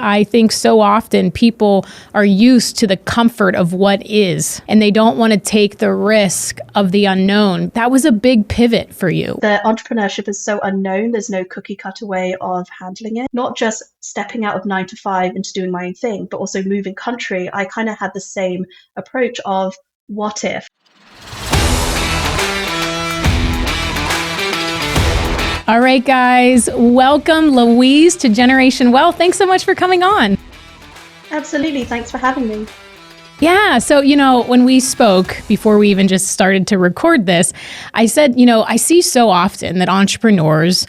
I think so often people are used to the comfort of what is, and they don't want to take the risk of the unknown. That was a big pivot for you. The entrepreneurship is so unknown. There's no cookie cutter way of handling it. Not just stepping out of 9 to 5 into doing my own thing, but also moving country. I kind of had the same approach of what if? All right, guys, welcome Louise to Generation Wealth. Thanks so much for coming on. Absolutely. Thanks for having me. Yeah. So, when we spoke before we even just started to record this, I said, I see so often that entrepreneurs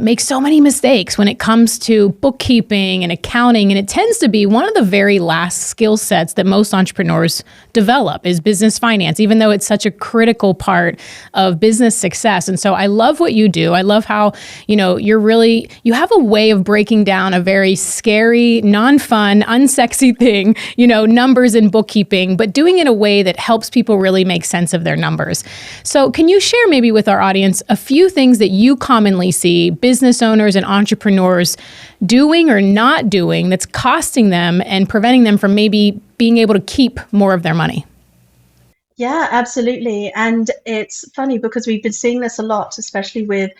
make so many mistakes when it comes to bookkeeping and accounting. And it tends to be one of the very last skill sets that most entrepreneurs develop is business finance, even though it's such a critical part of business success. And so I love what you do. I love how, you have a way of breaking down a very scary, non-fun, unsexy thing, numbers and bookkeeping, but doing it in a way that helps people really make sense of their numbers. So can you share maybe with our audience a few things that you commonly see business owners and entrepreneurs doing or not doing that's costing them and preventing them from maybe being able to keep more of their money? Yeah, absolutely. And it's funny because we've been seeing this a lot, especially with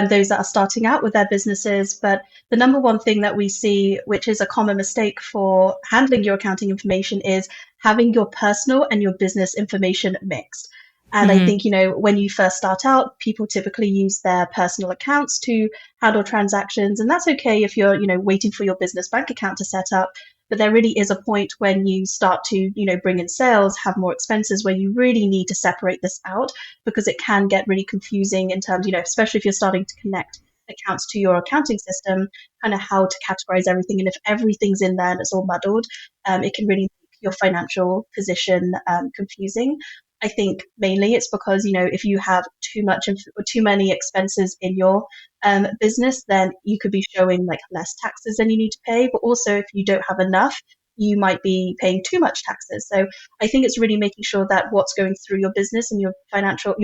those that are starting out with their businesses. But the number one thing that we see, which is a common mistake for handling your accounting information, is having your personal and your business information mixed. And I think, when you first start out, people typically use their personal accounts to handle transactions. And that's okay if you're, waiting for your business bank account to set up. But there really is a point when you start to, bring in sales, have more expenses, where you really need to separate this out, because it can get really confusing in terms, especially if you're starting to connect accounts to your accounting system, kind of how to categorize everything. And if everything's in there and it's all muddled, it can really make your financial position confusing. I think mainly it's because, if you have too many expenses in your business, then you could be showing like less taxes than you need to pay. But also if you don't have enough, you might be paying too much taxes. So I think it's really making sure that what's going through your business and your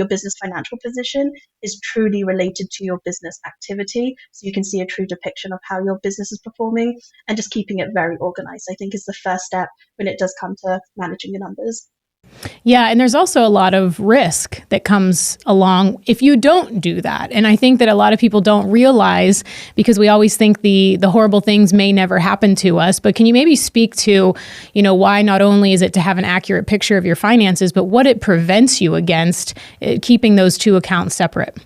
business financial position is truly related to your business activity. So you can see a true depiction of how your business is performing, and just keeping it very organized, I think, is the first step when it does come to managing your numbers. Yeah, and there's also a lot of risk that comes along if you don't do that. And I think that a lot of people don't realize, because we always think the horrible things may never happen to us. But can you maybe speak to, why not only is it to have an accurate picture of your finances, but what it prevents you against keeping those two accounts separate?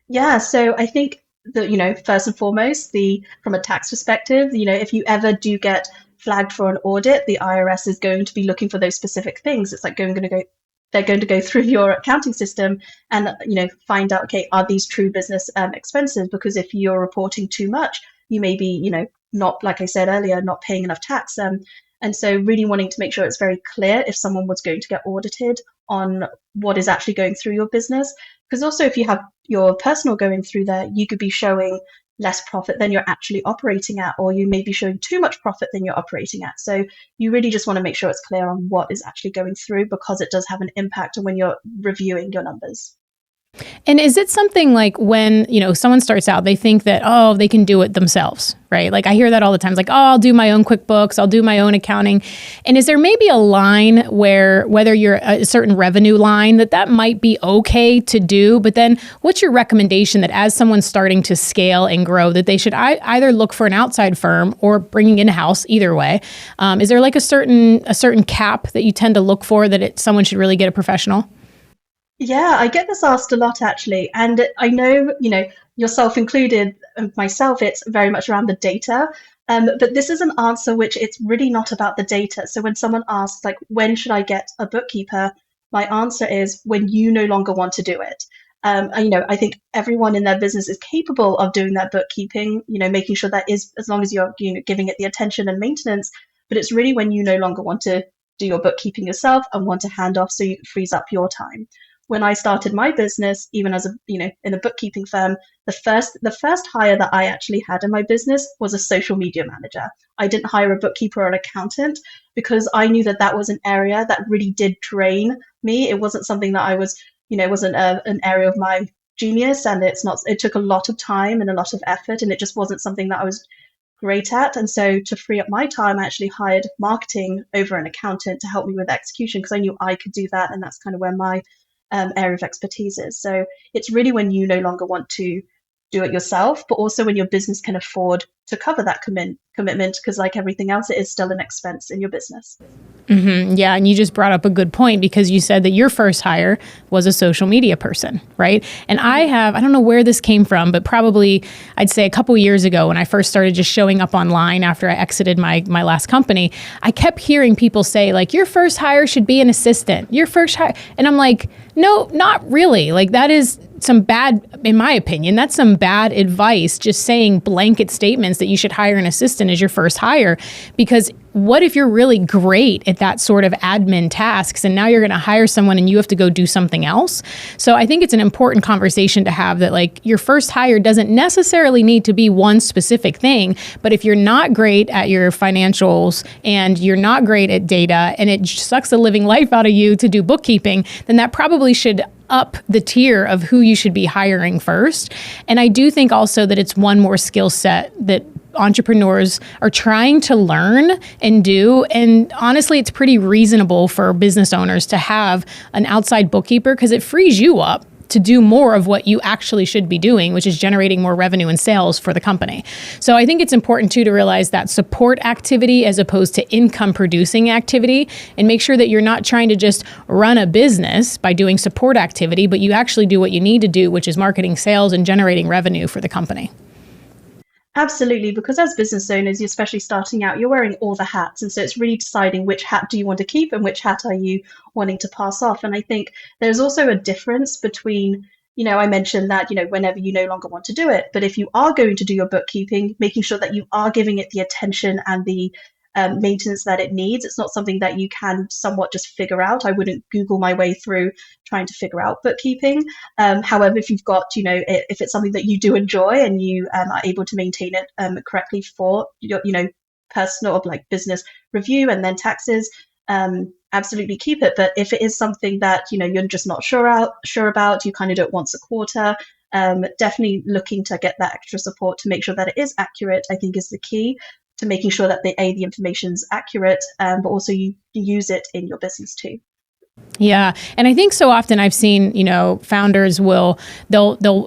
Yeah, so I think that, first and foremost, from a tax perspective, if you ever do get flagged for an audit, the IRS is going to be looking for those specific things. It's like they're going to go through your accounting system and find out, okay, are these true business expenses? Because if you're reporting too much, you may be not, like I said earlier, not paying enough tax. And so really wanting to make sure it's very clear if someone was going to get audited on what is actually going through your business. Because also if you have your personal going through there, you could be showing less profit than you're actually operating at, or you may be showing too much profit than you're operating at. So you really just want to make sure it's clear on what is actually going through, because it does have an impact on when you're reviewing your numbers. And is it something like when, someone starts out, they think that, they can do it themselves, right? Like I hear that all the time. It's like, I'll do my own QuickBooks, I'll do my own accounting. And is there maybe a line where, whether you're a certain revenue line, that might be okay to do, but then what's your recommendation that as someone's starting to scale and grow, that they should either look for an outside firm or bringing in-house, either way? Is there like a certain cap that you tend to look for that someone should really get a professional? Yeah, I get this asked a lot, actually. And I know, yourself included, and myself, it's very much around the data. But this is an answer which it's really not about the data. So when someone asks, like, when should I get a bookkeeper? My answer is when you no longer want to do it. I think everyone in their business is capable of doing that bookkeeping, making sure that is, as long as you're giving it the attention and maintenance. But it's really when you no longer want to do your bookkeeping yourself and want to hand off, so it frees up your time. When I started my business, even as in a bookkeeping firm, the first hire that I actually had in my business was a social media manager. I didn't hire a bookkeeper or an accountant, because I knew that was an area that really did drain me. It wasn't something that I was, wasn't an area of my genius, and it took a lot of time and a lot of effort, and it just wasn't something that I was great at. And so to free up my time, I actually hired marketing over an accountant to help me with execution because I knew I could do that. And that's kind of where my area of expertise is. So it's really when you no longer want to do it yourself, but also when your business can afford to cover that commitment, because like everything else, it is still an expense in your business. Yeah, and you just brought up a good point because you said that your first hire was a social media person, right? And I don't know where this came from, but probably I'd say a couple years ago when I first started just showing up online after I exited my last company, I kept hearing people say like, your first hire should be an assistant, your first hire. And I'm like, no, not really. Like that is some bad, in my opinion, that's some bad advice, just saying blanket statements that you should hire an assistant as your first hire. Because what if you're really great at that sort of admin tasks and now you're going to hire someone and you have to go do something else? So I think it's an important conversation to have that like your first hire doesn't necessarily need to be one specific thing, but if you're not great at your financials and you're not great at data and it sucks the living life out of you to do bookkeeping, then that probably should up the tier of who you should be hiring first. And I do think also that it's one more skill set that entrepreneurs are trying to learn and do. And honestly, it's pretty reasonable for business owners to have an outside bookkeeper because it frees you up to do more of what you actually should be doing, which is generating more revenue and sales for the company. So I think it's important too to realize that support activity as opposed to income producing activity, and make sure that you're not trying to just run a business by doing support activity, but you actually do what you need to do, which is marketing, sales, and generating revenue for the company. Absolutely, because as business owners, you're especially starting out, you're wearing all the hats. And so it's really deciding which hat do you want to keep and which hat are you wanting to pass off. And I think there's also a difference between, I mentioned that, whenever you no longer want to do it, but if you are going to do your bookkeeping, making sure that you are giving it the attention and the maintenance that it needs. It's not something that you can somewhat just figure out. I wouldn't Google my way through trying to figure out bookkeeping. However, if you've got, if it's something that you do enjoy and you are able to maintain it correctly for your, personal or like business review and then taxes, absolutely keep it. But if it is something that, you're just not sure about, you kind of do it once a quarter, definitely looking to get that extra support to make sure that it is accurate, I think is the key to making sure that the information's accurate, but also you use it in your business too. Yeah. And I think so often I've seen, founders they'll,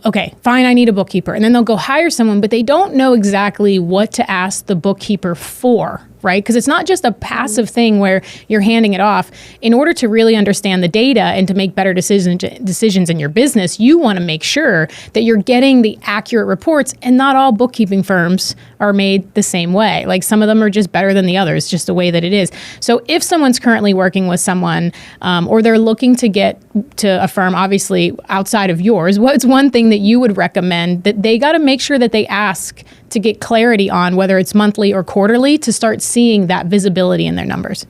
okay, fine, I need a bookkeeper. And then they'll go hire someone, but they don't know exactly what to ask the bookkeeper for. Right? Because it's not just a passive thing where you're handing it off. In order to really understand the data and to make better decisions in your business, you want to make sure that you're getting the accurate reports. And not all bookkeeping firms are made the same way. Like some of them are just better than the others, just the way that it is. So if someone's currently working with someone or they're looking to get to a firm, obviously outside of yours, what's one thing that you would recommend that they got to make sure that they ask to get clarity on, whether it's monthly or quarterly, to start seeing that visibility in their numbers?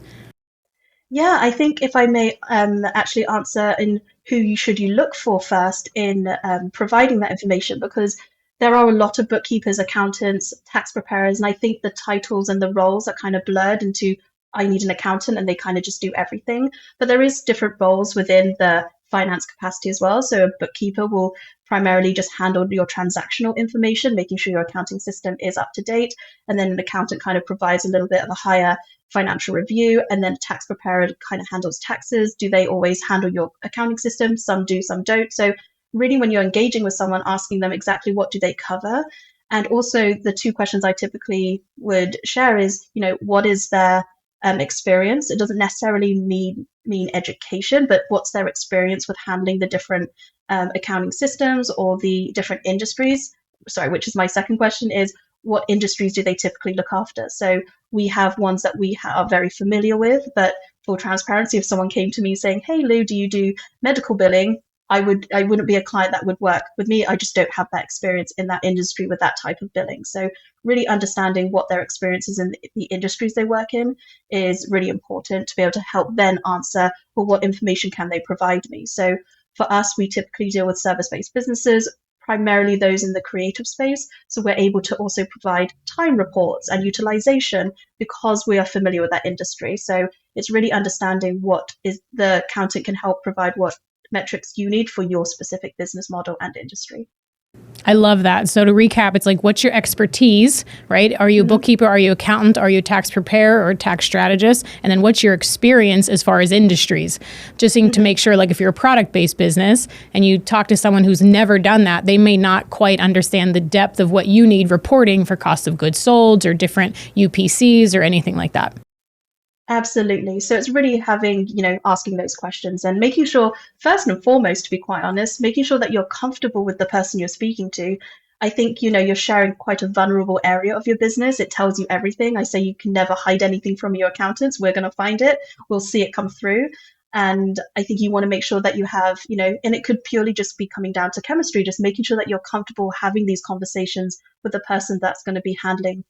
Yeah, I think if I may actually answer in who you look for first in providing that information, because there are a lot of bookkeepers, accountants, tax preparers, and I think the titles and the roles are kind of blurred into I need an accountant and they kind of just do everything. But there is different roles within the finance capacity as well. So a bookkeeper will primarily just handle your transactional information, making sure your accounting system is up to date. And then an accountant kind of provides a little bit of a higher financial review. And then a tax preparer kind of handles taxes. Do they always handle your accounting system? Some do, some don't. So really when you're engaging with someone, asking them exactly what do they cover. And also the two questions I typically would share is, what is their experience? It doesn't necessarily mean education, but what's their experience with handling the different accounting systems or the different industries? Sorry, which is my second question is, what industries do they typically look after? So we have ones that we are very familiar with, but for transparency, if someone came to me saying, hey, Lou, do you do medical billing? I wouldn't be a client that would work with me. I just don't have that experience in that industry with that type of billing. So really understanding what their experience is in the industries they work in is really important to be able to help then answer, well, what information can they provide me? So for us, we typically deal with service-based businesses, primarily those in the creative space. So we're able to also provide time reports and utilization because we are familiar with that industry. So it's really understanding what is the accountant can help provide what metrics you need for your specific business model and industry. I love that. So to recap, it's like, what's your expertise, right? Are you a bookkeeper? Are you accountant? Are you a tax preparer or a tax strategist? And then what's your experience as far as industries? Just to make sure, like if you're a product-based business and you talk to someone who's never done that, they may not quite understand the depth of what you need reporting for cost of goods sold or different UPCs or anything like that. Absolutely. So it's really having, asking those questions and making sure, first and foremost, to be quite honest, making sure that you're comfortable with the person you're speaking to. I think, you're sharing quite a vulnerable area of your business. It tells you everything. I say you can never hide anything from your accountants. We're going to find it. We'll see it come through. And I think you want to make sure that you have, and it could purely just be coming down to chemistry, just making sure that you're comfortable having these conversations with the person that's going to be handling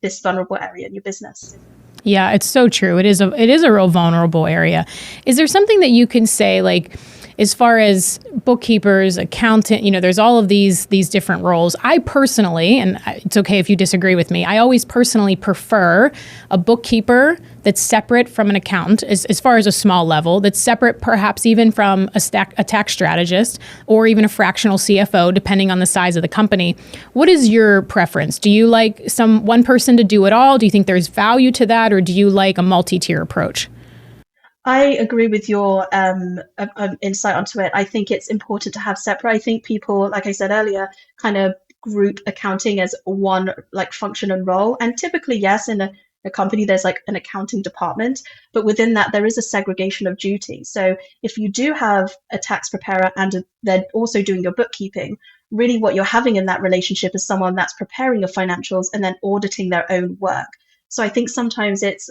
this vulnerable area in your business. Yeah, it's so true. It is a real vulnerable area. Is there something that you can say, like, as far as bookkeepers, accountant, there's all of these different roles. I personally, and it's okay if you disagree with me, I always personally prefer a bookkeeper that's separate from an accountant, as far as a small level, that's separate perhaps even from a tax strategist or even a fractional CFO, depending on the size of the company. What is your preference? Do you like one person to do it all? Do you think there's value to that, or do you like a multi-tier approach? I agree with your insight onto it. I think it's important to have separate. I think people, like I said earlier, kind of group accounting as one like function and role. And typically, yes, in a company, there's like an accounting department, but within that, there is a segregation of duties. So if you do have a tax preparer and they're also doing your bookkeeping, really what you're having in that relationship is someone that's preparing your financials and then auditing their own work. So I think sometimes it's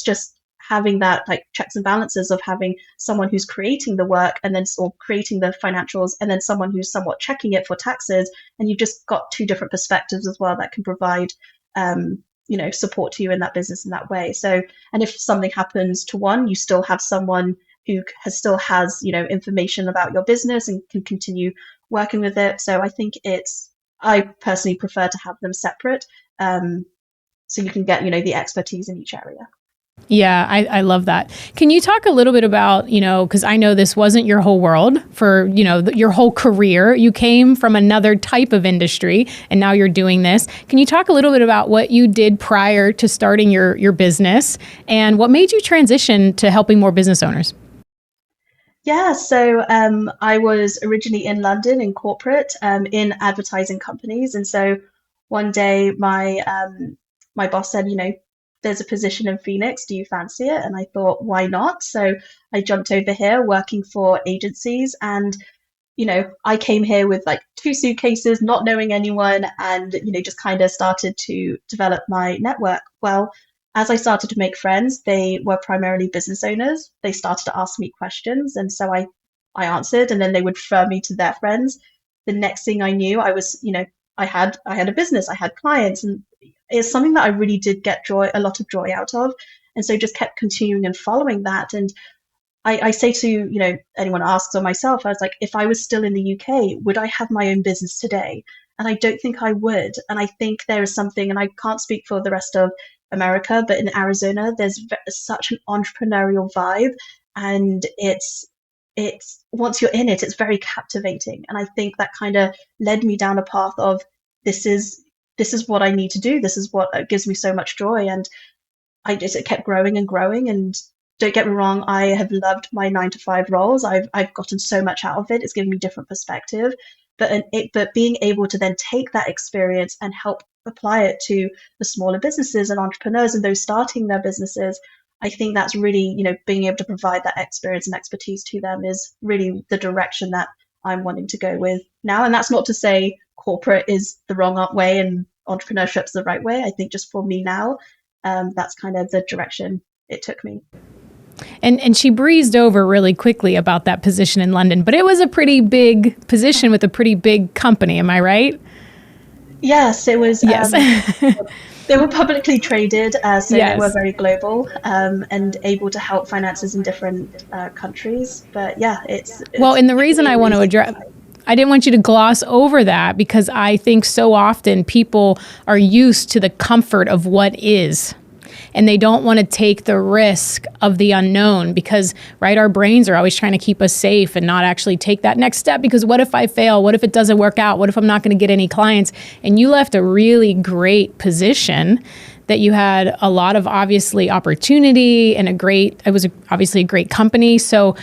just having that like checks and balances of having someone who's creating the work and then or creating the financials and then someone who's somewhat checking it for taxes, and you've just got two different perspectives as well that can provide support to you in that business in that way. So, and if something happens to one, you still have someone who still has information about your business and can continue working with it. So I think I personally prefer to have them separate, so you can get the expertise in each area. Yeah, I love that. Can you talk a little bit about, because I know this wasn't your whole world for, your whole career. You came from another type of industry and now you're doing this. Can you talk a little bit about what you did prior to starting your business and what made you transition to helping more business owners? Yeah, so I was originally in London in corporate, in advertising companies. And so one day my boss said, there's a position in Phoenix. Do you fancy it? And I thought, why not? So I jumped over here working for agencies. And, I came here with like 2 suitcases, not knowing anyone, and, just kind of started to develop my network. Well, as I started to make friends, they were primarily business owners. They started to ask me questions. And so I answered, and then they would refer me to their friends. The next thing I knew, I was, I had a business, I had clients, and it's something that I really did get a lot of joy out of. And so just kept continuing and following that. And I say to, anyone asks or myself, I was like, if I was still in the UK, would I have my own business today? And I don't think I would. And I think there is something, and I can't speak for the rest of America, but in Arizona, there's such an entrepreneurial vibe. And it's once you're in it, it's very captivating. And I think that kind of led me down a path of this is what I need to do. This is what gives me so much joy. And it kept growing and growing. And don't get me wrong, I have loved my 9-to-5 roles. I've gotten so much out of it. It's given me different perspective. But being able to then take that experience and help apply it to the smaller businesses and entrepreneurs and those starting their businesses, I think that's really, being able to provide that experience and expertise to them is really the direction that I'm wanting to go with now. And that's not to say corporate is the wrong way and entrepreneurship's the right way. I think just for me now, that's kind of the direction it took me. And she breezed over really quickly about that position in London, but it was a pretty big position with a pretty big company. Am I right? Yes, it was. Yes. They were publicly traded, so yes. They were very global and able to help finances in different countries. But yeah, it's well, and the reason I want to address, I didn't want you to gloss over that because I think so often people are used to the comfort of what is. and they don't want to take the risk of the unknown because, right, our brains are always trying to keep us safe and not actually take that next step because what if I fail? What if it doesn't work out? What if I'm not going to get any clients? And you left a really great position that you had a lot of obviously opportunity and it was obviously a great company. So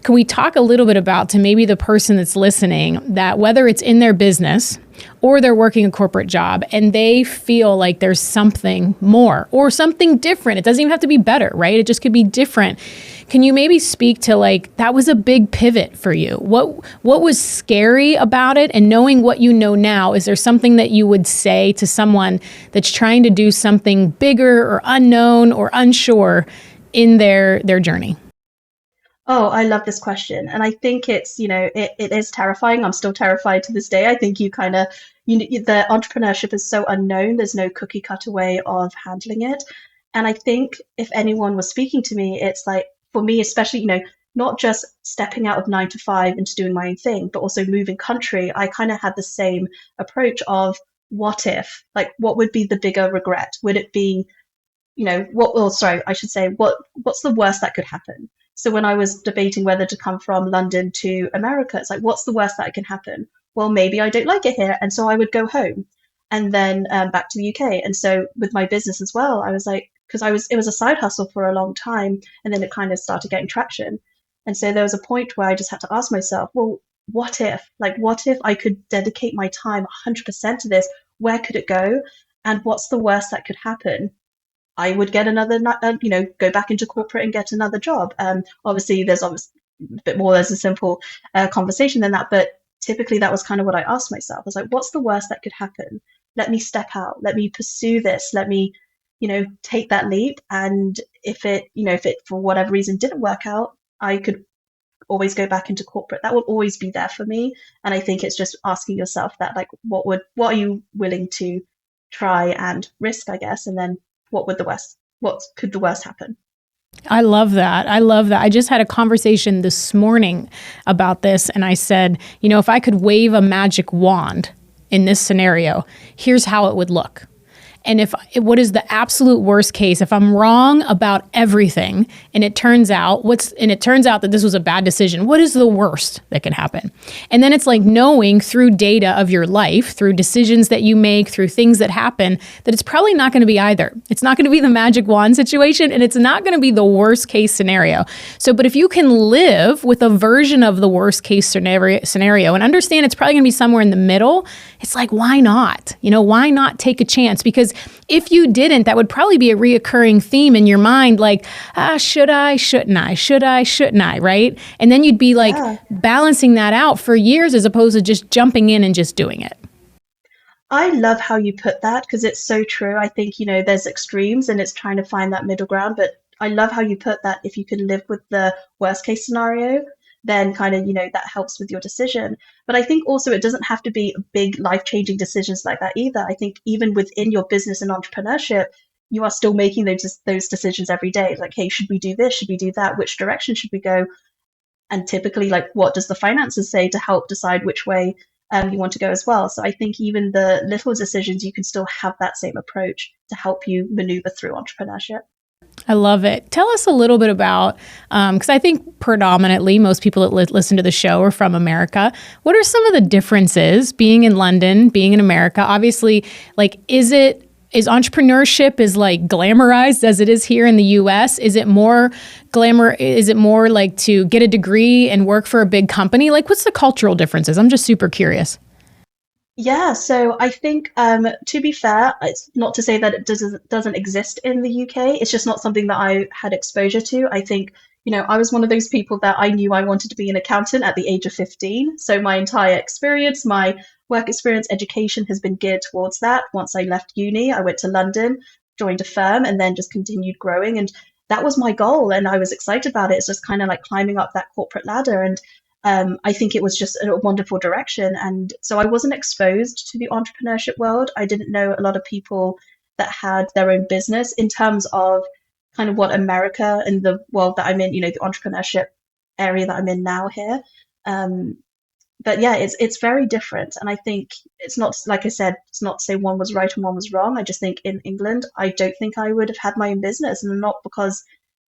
can we talk a little bit about to maybe the person that's listening that whether it's in their business or they're working a corporate job and they feel like there's something more or something different. It doesn't even have to be better, right? It just could be different. Can you maybe speak to like, that was a big pivot for you? What was scary about it? And knowing what you know now, is there something that you would say to someone that's trying to do something bigger or unknown or unsure in their journey? Oh, I love this question. And I think it's, it is terrifying. I'm still terrified to this day. I think the entrepreneurship is so unknown. There's no cookie cutter way of handling it. And I think if anyone was speaking to me, it's like, for me, especially, not just stepping out of 9 to 5 into doing my own thing, but also moving country. I kind of had the same approach of what if, like, what would be the bigger regret? Would it be I should say, what's the worst that could happen? So when I was debating whether to come from London to America, it's like, what's the worst that can happen? Well, maybe I don't like it here, and so I would go home, and then back to the UK. And so with my business as well, I was like, because it was a side hustle for a long time, and then it kind of started getting traction. And so there was a point where I just had to ask myself, well, what if I could dedicate my time 100% to this? Where could it go? And what's the worst that could happen? I would get go back into corporate and get another job. Obviously, there's a bit more. There's a simple conversation than that, but typically that was kind of what I asked myself. I was like, what's the worst that could happen? Let me step out. Let me pursue this. Let me, take that leap. And if it for whatever reason didn't work out, I could always go back into corporate. That will always be there for me. And I think it's just asking yourself that, like, what are you willing to try and risk, I guess, and then what could the worst happen? I love that. I love that. I just had a conversation this morning about this, and I said, if I could wave a magic wand in this scenario, here's how it would look. And what is the absolute worst case if I'm wrong about everything and it turns out that this was a bad decision, what is the worst that can happen? And then it's like knowing through data of your life, through decisions that you make, through things that happen, that it's probably not going to be either. It's not going to be the magic wand situation, and it's not going to be the worst case scenario. So, but if you can live with a version of the worst case scenario and understand it's probably going to be somewhere in the middle, it's like, why not? Why not take a chance? Because if you didn't, that would probably be a reoccurring theme in your mind, like, should I, shouldn't I, should I, shouldn't I, right? And then you'd be like balancing that out for years as opposed to just jumping in and just doing it. I love how you put that because it's so true. I think, there's extremes and it's trying to find that middle ground, but I love how you put that. If you can live with the worst case scenario, then kind of, that helps with your decision. But I think also it doesn't have to be big life-changing decisions like that either. I think even within your business and entrepreneurship, you are still making those decisions every day. Like, hey, should we do this? Should we do that? Which direction should we go? And typically, like, what does the finances say to help decide which way you want to go as well? So I think even the little decisions, you can still have that same approach to help you maneuver through entrepreneurship. I love it. Tell us a little bit about, because I think predominantly most people that listen to the show are from America. What are some of the differences being in London, being in America? Obviously, like, is entrepreneurship is like glamorized as it is here in the US? Is it more glamour? Is it more like to get a degree and work for a big company? Like, what's the cultural differences? I'm just super curious. Yeah, so I think to be fair, it's not to say that it doesn't exist in the UK. It's just not something that I had exposure to. I think, I was one of those people that I knew I wanted to be an accountant at the age of 15. So my entire experience, my work experience, education has been geared towards that. Once I left uni, I went to London, joined a firm, and then just continued growing. And that was my goal, and I was excited about it. It's just kind of like climbing up that corporate ladder. And I think it was just a wonderful direction. And so I wasn't exposed to the entrepreneurship world. I didn't know a lot of people that had their own business in terms of kind of what America and the world that I'm in, the entrepreneurship area that I'm in now here. but yeah, it's very different. And I think it's not, like I said, it's not to say one was right and one was wrong. I just think in England, I don't think I would have had my own business, and not because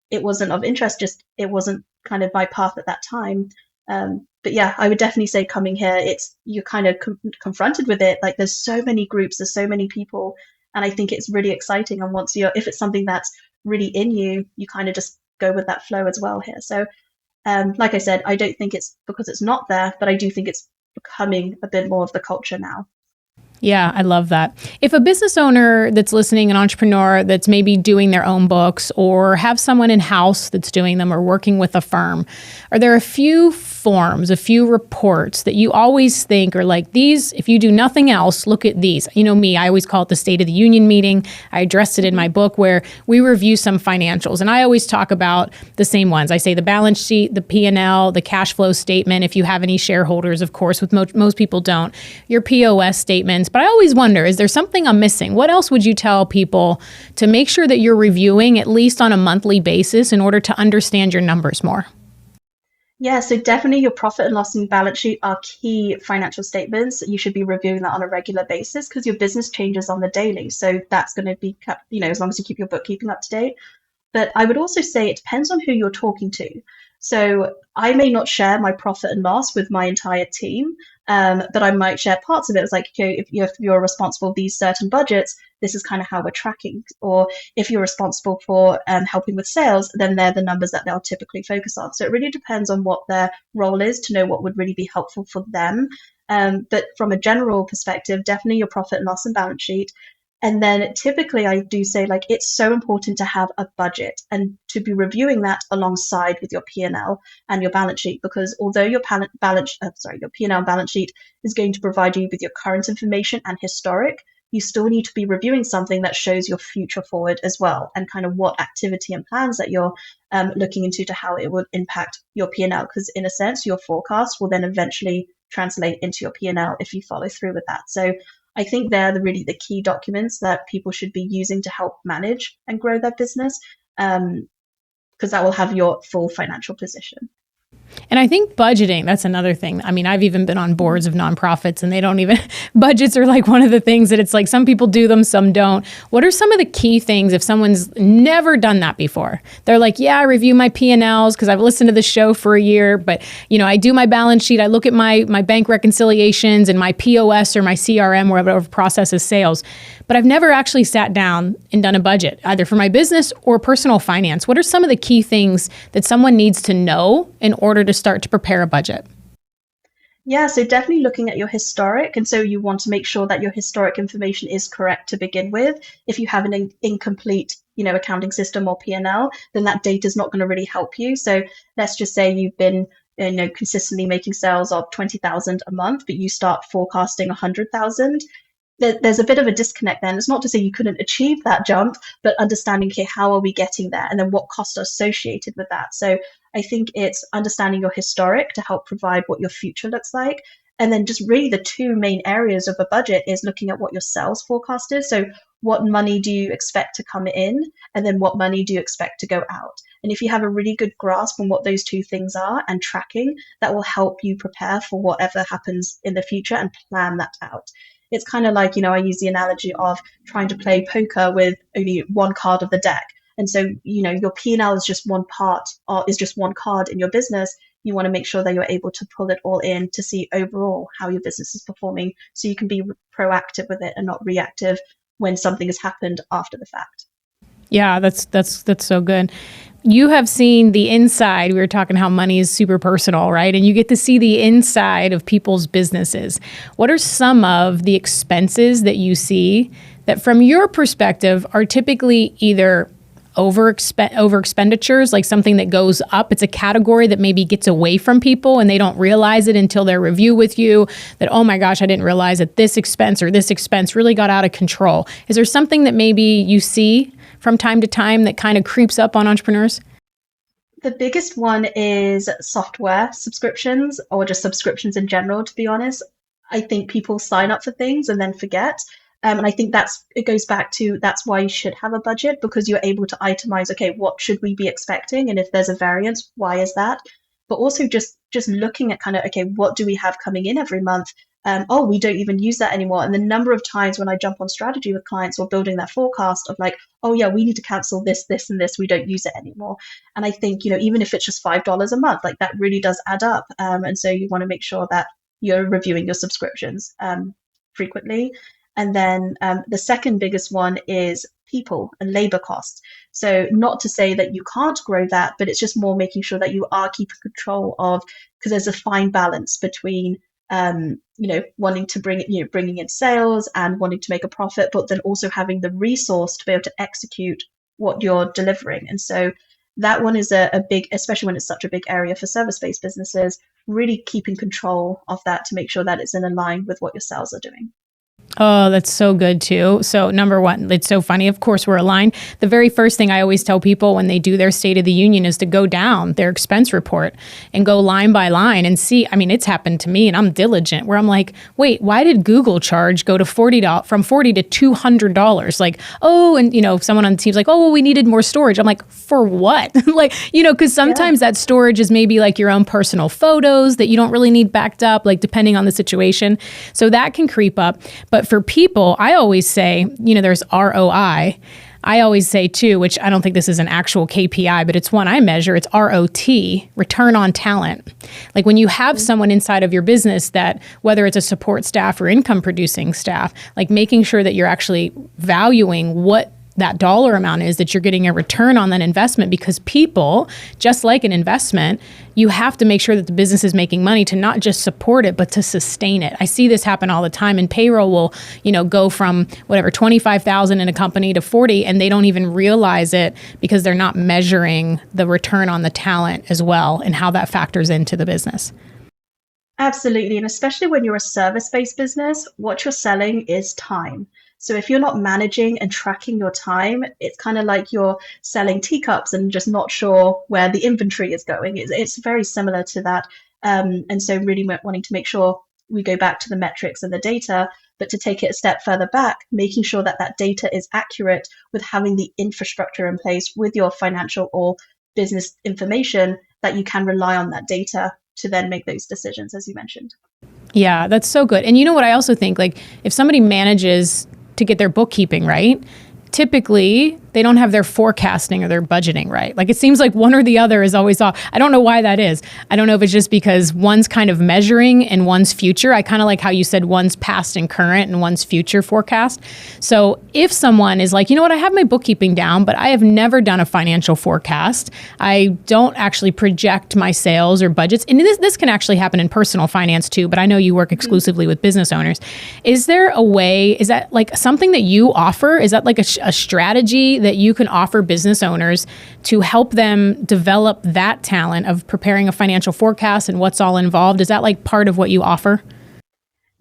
it wasn't of interest, just it wasn't kind of my path at that time. But yeah, I would definitely say coming here, it's you're kind of confronted with it. Like there's so many groups, there's so many people, and I think it's really exciting. And once you're, if it's something that's really in you, you kind of just go with that flow as well here. So like I said, I don't think it's because it's not there, but I do think it's becoming a bit more of the culture now. Yeah, I love that. If a business owner that's listening, an entrepreneur that's maybe doing their own books or have someone in-house that's doing them or working with a firm, are there a few forms, a few reports that you always think are like these, if you do nothing else, look at these? You know me, I always call it the State of the Union meeting. I addressed it in my book where we review some financials. And I always talk about the same ones. I say the balance sheet, the P&L, the cash flow statement, if you have any shareholders, of course, with most people don't, your POS statements. But I always wonder, is there something I'm missing? What else would you tell people to make sure that you're reviewing at least on a monthly basis in order to understand your numbers more? Yeah, so definitely your profit and loss and balance sheet are key financial statements. You should be reviewing that on a regular basis because your business changes on the daily. So that's going to be kept, as long as you keep your bookkeeping up to date. But I would also say it depends on who you're talking to. So I may not share my profit and loss with my entire team, but I might share parts of it. It's like, okay, if you're responsible for these certain budgets, this is kind of how we're tracking. Or if you're responsible for helping with sales, then they're the numbers that they'll typically focus on. So it really depends on what their role is to know what would really be helpful for them. But from a general perspective, definitely your profit and loss and balance sheet. And then typically I do say like it's so important to have a budget and to be reviewing that alongside with your P&L and your balance sheet, because although your your P&L and balance sheet is going to provide you with your current information and historic, you still need to be reviewing something that shows your future forward as well, and kind of what activity and plans that you're looking into to how it would impact your P&L, because in a sense your forecast will then eventually translate into your P&L if you follow through with that. So I think they're really the key documents that people should be using to help manage and grow their business, because that will have your full financial position. And I think budgeting, that's another thing. I mean, I've even been on boards of nonprofits and they don't even, budgets are like one of the things that it's like some people do them, some don't. What are some of the key things if someone's never done that before? They're like, yeah, I review my P&Ls because I've listened to the show for a year, but I do my balance sheet. I look at my bank reconciliations and my POS or my CRM, wherever processes sales. But I've never actually sat down and done a budget, either for my business or personal finance. What are some of the key things that someone needs to know in order to start to prepare a budget? Yeah, so definitely looking at your historic. And so you want to make sure that your historic information is correct to begin with. If you have an incomplete, accounting system or P&L, then that data is not going to really help you. So let's just say you've been consistently making sales of 20,000 a month, but you start forecasting 100,000. There's a bit of a disconnect then. It's not to say you couldn't achieve that jump, but understanding, okay, how are we getting there? And then what costs are associated with that? So I think it's understanding your historic to help provide what your future looks like. And then just really the two main areas of a budget is looking at what your sales forecast is. So what money do you expect to come in? And then what money do you expect to go out? And if you have a really good grasp on what those two things are and tracking, that will help you prepare for whatever happens in the future and plan that out. It's kind of like, I use the analogy of trying to play poker with only one card of the deck. And so, your P&L is just one part, or is just one card in your business. You want to make sure that you're able to pull it all in to see overall how your business is performing, so you can be proactive with it and not reactive when something has happened after the fact. Yeah, that's so good. You have seen the inside. We were talking how money is super personal, right? And you get to see the inside of people's businesses. What are some of the expenses that you see that from your perspective are typically either over expenditures, like something that goes up? It's a category that maybe gets away from people and they don't realize it until their review with you that, oh my gosh, I didn't realize that this expense really got out of control. Is there something that maybe you see from time to time that kind of creeps up on entrepreneurs? The biggest one is software subscriptions, or just subscriptions in general, to be honest. I think people sign up for things and then forget. And I think it goes back to that's why you should have a budget, because you're able to itemize, okay, what should we be expecting? And if there's a variance, why is that? but also just looking at kind of, okay, what do we have coming in every month? Oh, we don't even use that anymore. And the number of times when I jump on strategy with clients or building their forecast of like, oh yeah, we need to cancel this, this, and this. We don't use it anymore. And I think, even if it's just $5 a month, like that really does add up. And so you want to make sure that you're reviewing your subscriptions frequently. And then the second biggest one is people and labor costs. So not to say that you can't grow that, but it's just more making sure that you are keeping control of, because there's a fine balance between wanting to bringing in sales and wanting to make a profit, but then also having the resource to be able to execute what you're delivering. And so that one is a big, especially when it's such a big area for service-based businesses, really keeping control of that to make sure that it's in line with what your sales are doing. Oh, that's so good too. So number one, it's so funny. Of course, we're aligned. The very first thing I always tell people when they do their State of the Union is to go down their expense report and go line by line and see. I mean, it's happened to me and I'm diligent where I'm like, wait, why did Google charge go to $40 from $40 to $200? Like, oh, and someone on the team's like, oh, well, we needed more storage. I'm like, for what? Like, because sometimes that storage is maybe like your own personal photos that you don't really need backed up, like depending on the situation. So that can creep up. But for people, I always say, there's ROI. I always say too, which I don't think this is an actual KPI, but it's one I measure. It's ROT, return on talent. Like when you have someone inside of your business that, whether it's a support staff or income producing staff, like making sure that you're actually valuing what that dollar amount is, that you're getting a return on that investment, because people, just like an investment, you have to make sure that the business is making money to not just support it, but to sustain it. I see this happen all the time, and payroll will, go from whatever, 25,000 in a company to 40, and they don't even realize it because they're not measuring the return on the talent as well and how that factors into the business. Absolutely. And especially when you're a service-based business, what you're selling is time. So if you're not managing and tracking your time, it's kind of like you're selling teacups and just not sure where the inventory is going. It's very similar to that. And so really wanting to make sure we go back to the metrics and the data, but to take it a step further back, making sure that that data is accurate with having the infrastructure in place with your financial or business information that you can rely on that data to then make those decisions, as you mentioned. Yeah, that's so good. And you know what I also think, like if somebody manages to get their bookkeeping right, typically they don't have their forecasting or their budgeting right. Like it seems like one or the other is always off. I don't know why that is. I don't know if it's just because one's kind of measuring and one's future. I kind of like how you said one's past and current and one's future forecast. So if someone is like, you know what, I have my bookkeeping down, but I have never done a financial forecast. I don't actually project my sales or budgets. And this can actually happen in personal finance too, but I know you work exclusively with business owners. Is there a way, is that like something that you offer? Is that like a strategy that you can offer business owners to help them develop that talent of preparing a financial forecast and what's all involved? Is that like part of what you offer?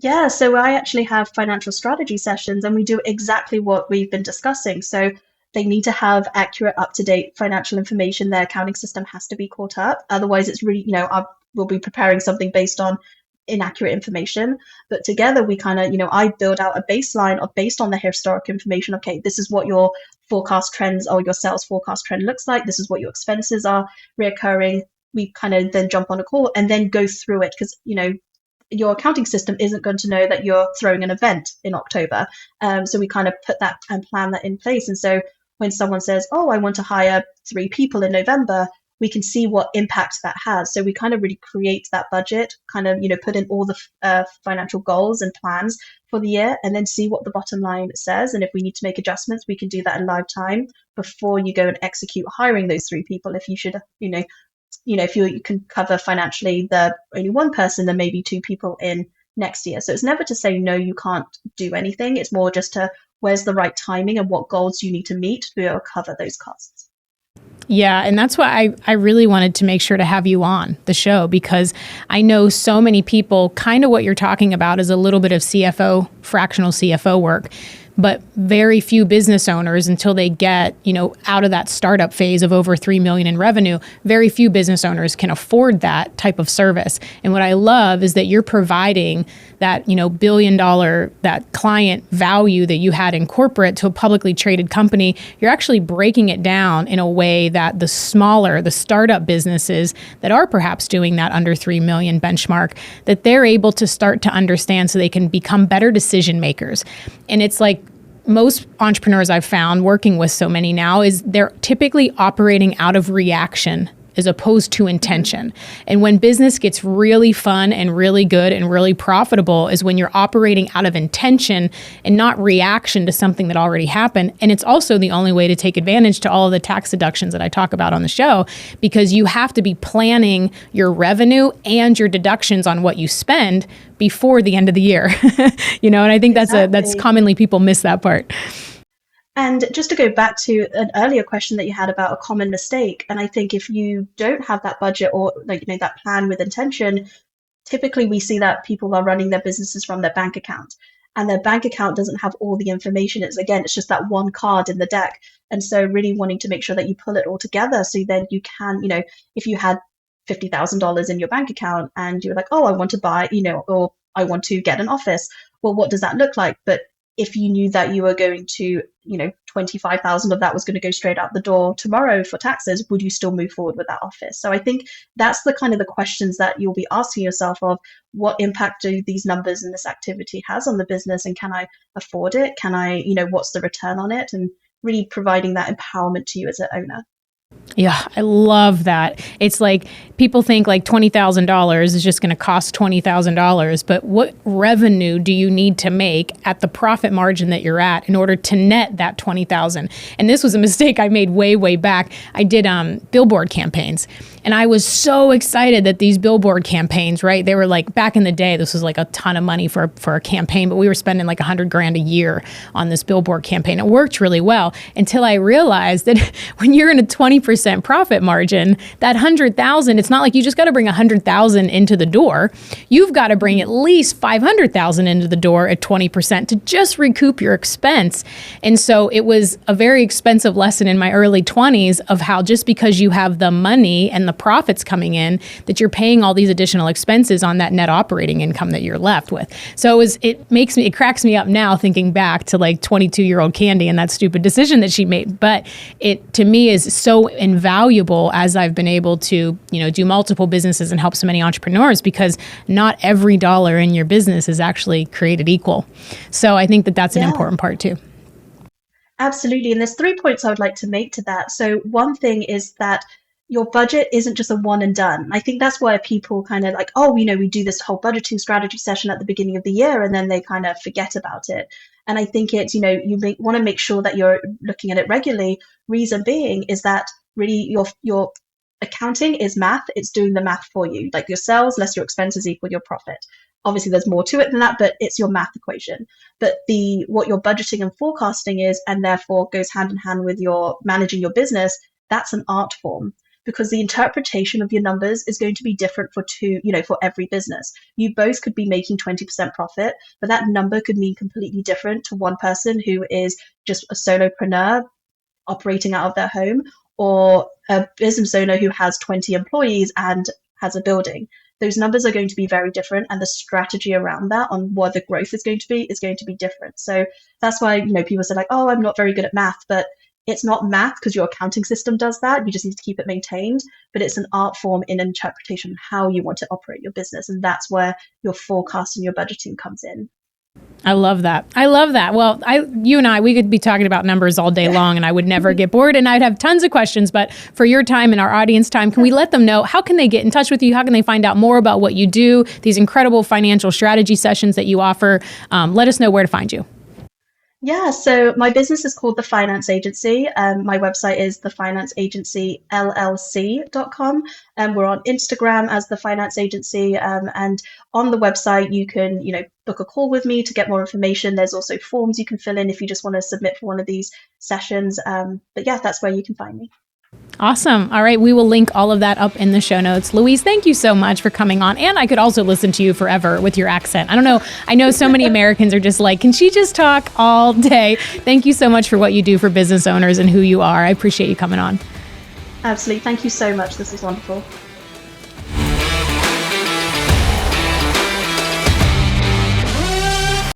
Yeah, so I actually have financial strategy sessions and we do exactly what we've been discussing. So they need to have accurate, up-to-date financial information. Their accounting system has to be caught up. Otherwise, it's really, we'll be preparing something based on inaccurate information. But together we kind of, I build out a baseline based on the historic information. Okay, this is what your forecast trends or your sales forecast trend looks like. This is what your expenses are reoccurring. We kind of then jump on a call and then go through it because, your accounting system isn't going to know that you're throwing an event in October. So we kind of put that and plan that in place. And so when someone says, oh, I want to hire 3 people in November, we can see what impact that has. So we kind of really create that budget, kind of, put in all the financial goals and plans for the year and then see what the bottom line says. And if we need to make adjustments, we can do that in live time before you go and execute hiring those 3 people. If you should, if you can cover financially the only one person, then maybe 2 people in next year. So it's never to say, no, you can't do anything. It's more just to where's the right timing and what goals you need to meet to be able to cover those costs. Yeah, and that's why I really wanted to make sure to have you on the show, because I know so many people, kind of what you're talking about is a little bit of CFO, fractional CFO work, but very few business owners until they get, out of that startup phase of over 3 million in revenue, very few business owners can afford that type of service. And what I love is that you're providing that, $1 billion, that client value that you had in corporate to a publicly traded company, you're actually breaking it down in a way that the startup businesses that are perhaps doing that under 3 million benchmark, that they're able to start to understand so they can become better decision makers. And it's like, most entrepreneurs I've found working with so many now is they're typically operating out of reaction as opposed to intention. And when business gets really fun and really good and really profitable is when you're operating out of intention and not reaction to something that already happened. And it's also the only way to take advantage to all of the tax deductions that I talk about on the show, because you have to be planning your revenue and your deductions on what you spend before the end of the year. And I think that's commonly people miss that part. And just to go back to an earlier question that you had about a common mistake, and I think if you don't have that budget or that plan with intention, typically we see that people are running their businesses from their bank account, and their bank account doesn't have all the information. It's just that one card in the deck. And so really wanting to make sure that you pull it all together, so then you can, if you had $50,000 in your bank account and you're like, oh, I want to buy, or I want to get an office. Well, what does that look like? But if you knew that you were going to, 25,000 of that was going to go straight out the door tomorrow for taxes, would you still move forward with that office? So I think that's the kind of the questions that you'll be asking yourself of, what impact do these numbers and this activity has on the business, and can I afford it? Can I, what's the return on it? And really providing that empowerment to you as an owner. Yeah, I love that. It's like people think like $20,000 is just going to cost $20,000, but what revenue do you need to make at the profit margin that you're at in order to net that $20,000? And this was a mistake I made way back. I did billboard campaigns, and I was so excited that these billboard campaigns, right? They were like, back in the day, this was like a ton of money for a campaign, but we were spending like $100,000 a year on this billboard campaign. It worked really well until I realized that when you're in a 20% profit margin, that 100,000, it's not like you just got to bring 100,000 into the door. You've got to bring at least 500,000 into the door at 20% to just recoup your expense. And so it was a very expensive lesson in my early 20s of how just because you have the money and the profits coming in, that you're paying all these additional expenses on that net operating income that you're left with. So it cracks me up now thinking back to like 22-year-old Candy and that stupid decision that she made. But it to me is so invaluable as I've been able to, do multiple businesses and help so many entrepreneurs, because not every dollar in your business is actually created equal. So I think that that's an important part too. Absolutely. And there's 3 points I would like to make to that. So one thing is that your budget isn't just a one and done. I think that's why people kind of like, oh, we do this whole budgeting strategy session at the beginning of the year, and then they kind of forget about it. And I think it's, you want to make sure that you're looking at it regularly. Reason being is that really your accounting is math. It's doing the math for you. Like your sales less your expenses equal your profit. Obviously, there's more to it than that, but it's your math equation. But what your budgeting and forecasting is, and therefore goes hand in hand with your managing your business, that's an art form. Because the interpretation of your numbers is going to be different for every business. You both could be making 20% profit, but that number could mean completely different to one person who is just a solopreneur operating out of their home, or a business owner who has 20 employees and has a building. Those numbers are going to be very different, and the strategy around that on what the growth is going to be different. So that's why, people say like, oh, I'm not very good at math, but it's not math because your accounting system does that. You just need to keep it maintained, but it's an art form in interpretation of how you want to operate your business. And that's where your forecast and your budgeting comes in. I love that. Well, you and I, we could be talking about numbers all day long, and I would never get bored, and I'd have tons of questions. But for your time and our audience time, can we let them know, how can they get in touch with you? How can they find out more about what you do, these incredible financial strategy sessions that you offer? Let us know where to find you. Yeah, so my business is called The Finance Agency. My website is thefinanceagencyllc.com. And we're on Instagram as The Finance Agency. And on the website, you can, book a call with me to get more information. There's also forms you can fill in if you just want to submit for one of these sessions. But yeah, that's where you can find me. Awesome. All right. We will link all of that up in the show notes. Louise, thank you so much for coming on. And I could also listen to you forever with your accent. I don't know. I know so many Americans are just like, can she just talk all day? Thank you so much for what you do for business owners and who you are. I appreciate you coming on. Absolutely. Thank you so much. This is wonderful.